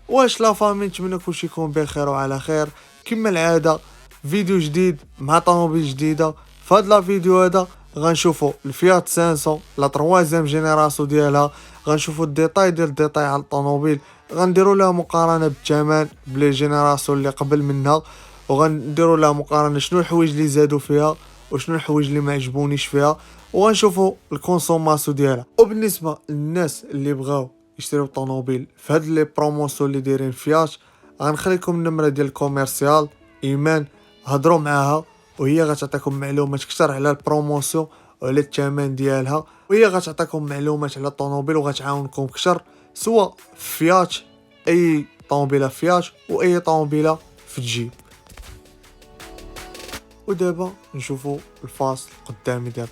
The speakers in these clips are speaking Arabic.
واش لا فامي، نتمنى كلشي يكون بخير وعلى خير. كما العاده فيديو جديد مع طوموبيل جديده. في هذا لا فيديو هذا غنشوفوا الفيات 500 لا تروازيام جينيراسيون ديالها، غنشوفوا الديتاي على الطوموبيل، غنديروا لها مقارنه بالثمن بلي جينيراسيون اللي قبل منها، وغنديروا لها مقارنه شنو الحوايج اللي زادوا فيها وشنو الحوايج اللي ما عجبونيش فيها، وغنشوفوا الكونسوماسيون ديالها. وبالنسبه للناس اللي بغاو يشتريو طوموبيل في هاد لي بروموسيون اللي دايرين فيات، غنخليكم النمره ديال الكوميرسيال ايمان، هضروا معاها وهي غتعطيكم معلومات اكثر على البروموسيون وعلى الثمن ديالها، وهي غتعطيكم معلومات على الطوموبيل وغتعاونكم اكثر، سواء فيات اي طوموبيله فيات واي طوموبيله في الجيب. ودابا نشوفوا الفاصل القدامي ديال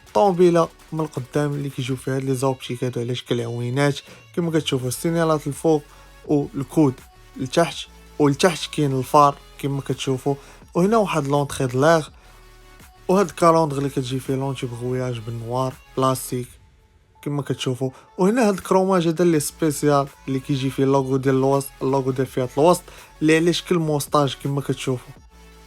الطوموبيله من القدام اللي كيجيو فيها لي زوبتيك هادو على شكل عوينات، كما كتشوفوا السينيالات الفوق والكود لتحت، ولتحت كاين الفار كما كتشوفوا، وهنا واحد لونطري دلاغ، وهاد الكالوندر اللي كتجي فيه لونتي بغوياج بالنوار بلاستيك كما كتشوفوا، وهنا هاد الكروماج هذا اللي سبيسيال اللي كيجي فيه اللوغو ديال الوسط، اللوغو ديال فيات الوسط اللي على شكل موستاج كما كتشوفوا.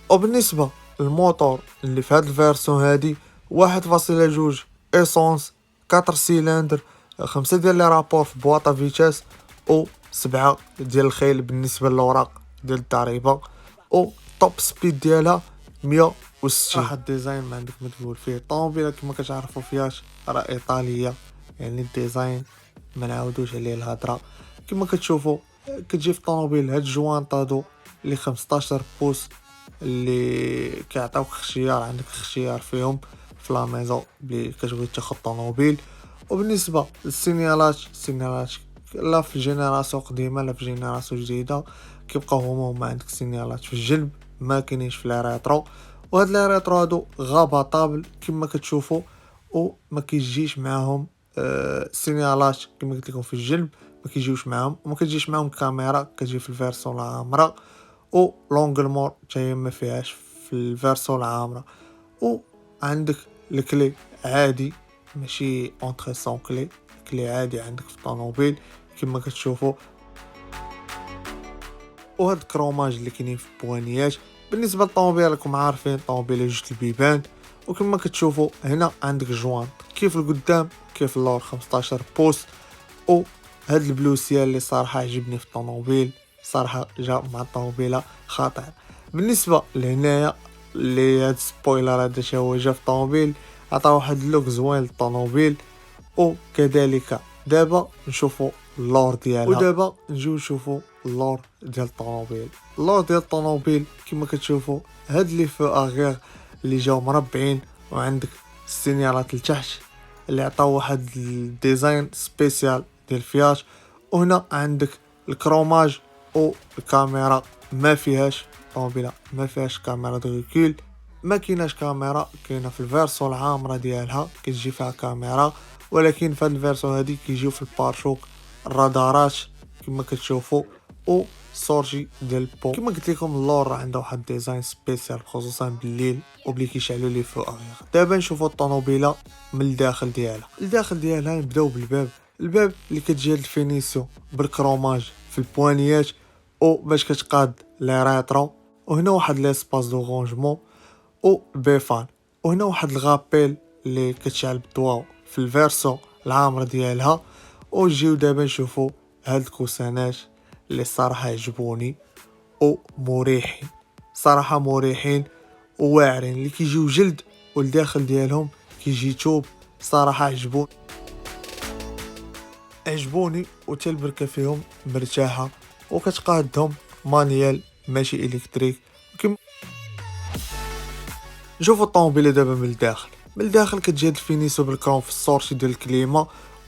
وبالنسبه للموتور اللي في هاد الفيرسون هادي 1.2 ايسونس 4 سيلندر، 5 ديال لي رابور في بواطه فيتاس، و 7 ديال الخيل بالنسبه للوراق ديال الضريبه، و توب سبيد ديالها 160. واحد الديزاين ما عندك ما تقول فيه. الطوموبيله كما كتعرفوا فياش راه ايطاليه، يعني الديزاين ما نعاودوش عليه الهضره. كما كتشوفوا كتجي في الطوموبيل هاد الجوانط هادو اللي 15 بوس اللي كيعطيوك اختيار، عندك اختيار فيهم في لا ميزون اللي كتبغي تاخذ طوموبيل. وبالنسبه للسينيالات لا في جينيراسيون قديمه لا في جينيراسيون جديده كيبقاو هما عندك سينيالات في الجنب، ما كاينينش في لي ريترو. وهاد لي ريترو هادو غاباطابل كما كتشوفوا، وما كيجيش معاهم سينيالات كما قلت لكم في الجنب، ما كيجيوش معاهم، وما كتجيش معاهم كاميرا، كتجي في الفيرسون العامره، و لونغلمور حتى ما فيهاش في الفيرسون العامره. وعندك الكلي عادي، ماشي اونطري سون كلي عادي عندك في الطوموبيل كما كتشوفوا. وهاد الكروماج اللي كاينين في البوانيات. بالنسبه للطوموبيل راكم عارفين الطوموبيل جوج البيبان، وكما كتشوفوا هنا عندك جوان كيف القدام كيف اللور 15 بوس. وهاد البلوسيا اللي صراحه عجبني في الطوموبيل، صراحه جا مع الطوموبيله خاطر. بالنسبه لهنايا اللي هاد سبويلر هذا تا هو جا في الطوموبيل، عطا واحد اللوك زوين للطوموبيل. وكذلك دابا نشوفوا اللور ديالها، ودابا نجيو نشوفوا اللور ديال الطوموبيل. اللور ديال الطوموبيل كما كتشوفوا هاد لي فو اغير اللي جاو مربعين، وعندك السينيالات لتحت اللي عطاو واحد الديزاين سبيسيال ديال فيات. وهنا عندك الكروماج والكاميرا ما فيهاش، الطوموبيله ما فيهاش كاميرا دو ريكول، ما كايناش كاميرا، كاينه في الفيرسون العامره ديالها كتجي فيها كاميرا، ولكن في هاد الفيرسون هادي كيجيو في البارشوك الرادارات كما كتشوفوا، و سورجي ديال البو. كما قلت لكم اللور عنده واحد ديزاين سبيسيال خصوصا بالليل وبلي كيشعلوا لي فوق اغير. دابا نشوفوا الطوموبيله من الداخل ديالها. نبداو الباب اللي كتجي هاد الفينيسيون بالكروماج في البوانيات باش كتقاد لي ريترو. وهنا واحد ليسباس دو رونجمون بيفان، وهنا واحد الغابيل اللي كتشعل بالضواء في الفيرسون العامره ديالها. وجيو دابا نشوفوا هاد الكوسانات اللي الصراحه عجبوني ومريحين، صراحه مريحين وواعرين، اللي كيجيو جلد والداخل ديالهم كيجي توب، صراحه عجبوني وتا البركه فيهم مرتاحه، وكتقادهم مانيال ماشي الكتريك. نشوفوا الطوموبيله دابا من الداخل كتجي هاد الفينيسيون بالكروم في السورتي ديال الكليما،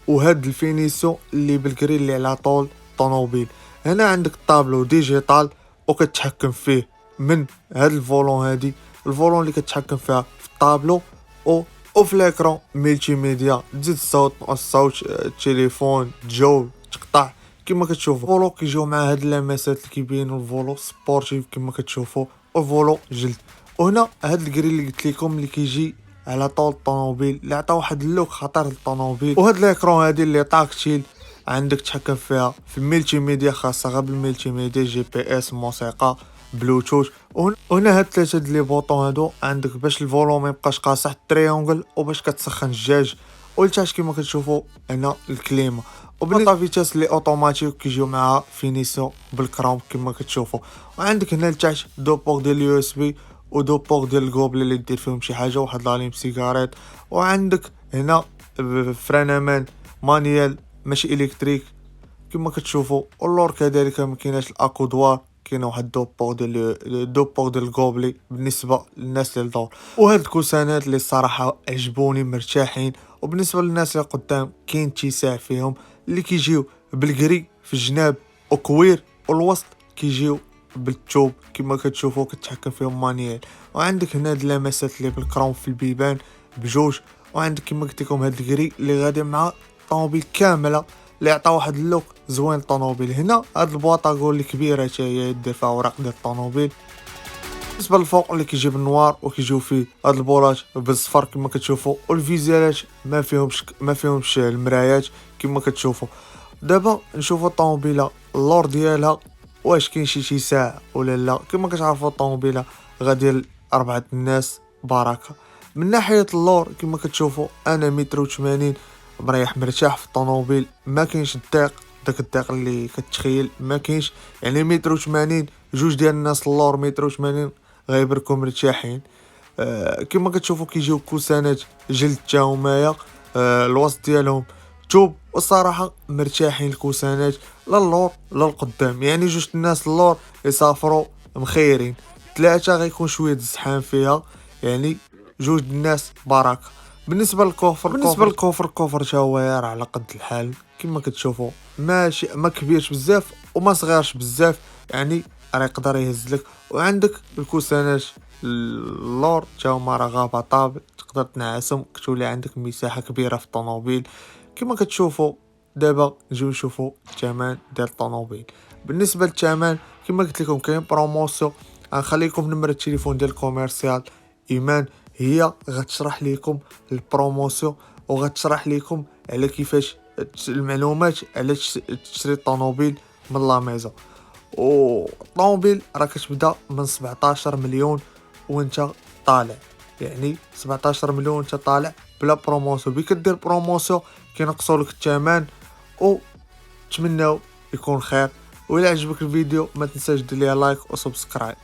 وهاد الفينيسيون اللي بالكري اللي على طول الطوموبيل. هنا عندك الطابلو ديجيتال وكتحكم فيه من هاد الفولون، هادي الفولون اللي كتحكم فيها في الطابلو، وفي الاكرون ملتي ميديا، تزيد الصوت التليفون تجاوب تقطع كما كتشوفوا. الفولو كيجيو مع هاد اللمسات اللي كيبينوا الفولو سبورتيف كما كتشوفوا، والفولو جلد. وهنا هاد الكري اللي قلت لكم اللي كيجي على طول الطوموبيل اللي عطا واحد اللوك خطير للطوموبيل. وهاد الاكرون هادي اللي طاكتيل عندك تحكم فيها في الملتي ميديا خاصة غير بالملتي ميديا، جي بي اس، موسيقى، بلوتوث. وهنا هاد ثلاثه لي بوطون هادو عندك باش الفولوم ميبقاش قاصح التريونغل، وباش كتسخن الدجاج، ولتحت كما كتشوفوا هنا الكليمه، وبالنسبه فيتاس لي اوتوماتيك كيجيو معها فينيسيون بالكروم كما كتشوفوا. وعندك هنا لتحت دو بور ديال اليو اس بي ودو بور ديال الكوبل اللي دير فيهم شي حاجه، واحد لاليم سيجاريت. وعندك هنا فرانمان مانيال ماشي الكتريك كما كتشوفوا. واللور كذلك ما كايناش الاكودوار، كاين واحد دوبور ديال الكوبلي بالنسبه للناس اللي لدور. وهاد الكوسانات اللي الصراحه عجبوني مرتاحين. وبالنسبه للناس اللي قدام كاين اتساع فيهم اللي كيجيو بالكري في الجناب وكوير، والوسط كيجيو بالثوب كما كتشوفوا كتحكم فيهم مانيال. وعندك هنا هاد اللمسات اللي بالكروم في البيبان بجوج. وعندك كما قلت لكم هاد الكري اللي غادي مع طوموبيل كامله اللي عطا واحد اللوك زوين للطوموبيل. هنا هاد البواطا اللي كبيره حتى هي دير فيها اوراق ديال الطوموبيل. بالنسبه للفوق اللي كيجي بالنوار وكيجيو فيه هاد البولات بالصفر كما كتشوفوا، والفيزيالات ما فيهمش المرايات كما كتشوفوا. دابا نشوفوا الطوموبيله اللور ديالها واش كاين شي اتساع ولا لا. كما كتعرفوا الطوموبيله غادي ل4 الناس بركه. من ناحيه اللور كما كتشوفوا انا متر و80 مريح مرتاح في الطوموبيل، ما كاينش داك الضيق اللي كتخيل ما كاينش. يعني متر و80 جوج ديال الناس اللور متر و80 غيبركم مرتاحين. كما كتشوفوا كيجيو كوسانات جلد تا همايا، الوسط ديالهم توب. والصراحه مرتاحين الكوسانات لا اللور لا القدام، يعني جوج الناس اللور يسافروا مخيرين. ثلاثه غيكون شويه الزحام فيها، يعني جوج الناس بركه. بالنسبه للكوفر تا هو يار على قد الحال كما كتشوفوا، ماشي ما كبيرش بزاف وما صغيرش بزاف، يعني راه يقدر يهز لك. وعندك الكوسانات اللور تا هما راه غابطابل تقدر تنعسهم، كتولي عندك مساحه كبيره في الطوموبيل كما كتشوفوا. دابا نجيو نشوفوا الثمن ديال الطوموبيل. بالنسبه للثمن كما قلت لكم كاين بروموسيون، غنخليكم نمره التليفون ديال الكوميرسيال ايمان، هي غتشرح لكم البروموسيون وغتشرح لكم على كيفاش المعلومات على تشري الطوموبيل من لا ميزون. والطوموبيل راه كتبدا من 17 مليون وانت طالع، يعني 17 مليون وانت طالع بلا بروموسيون. بي كدير بروموسيون كينقصوا لك الثمن. وتمناو يكون خير، وإلا عجبك الفيديو ما تنساش دير ليها لايك وسبسكرايب.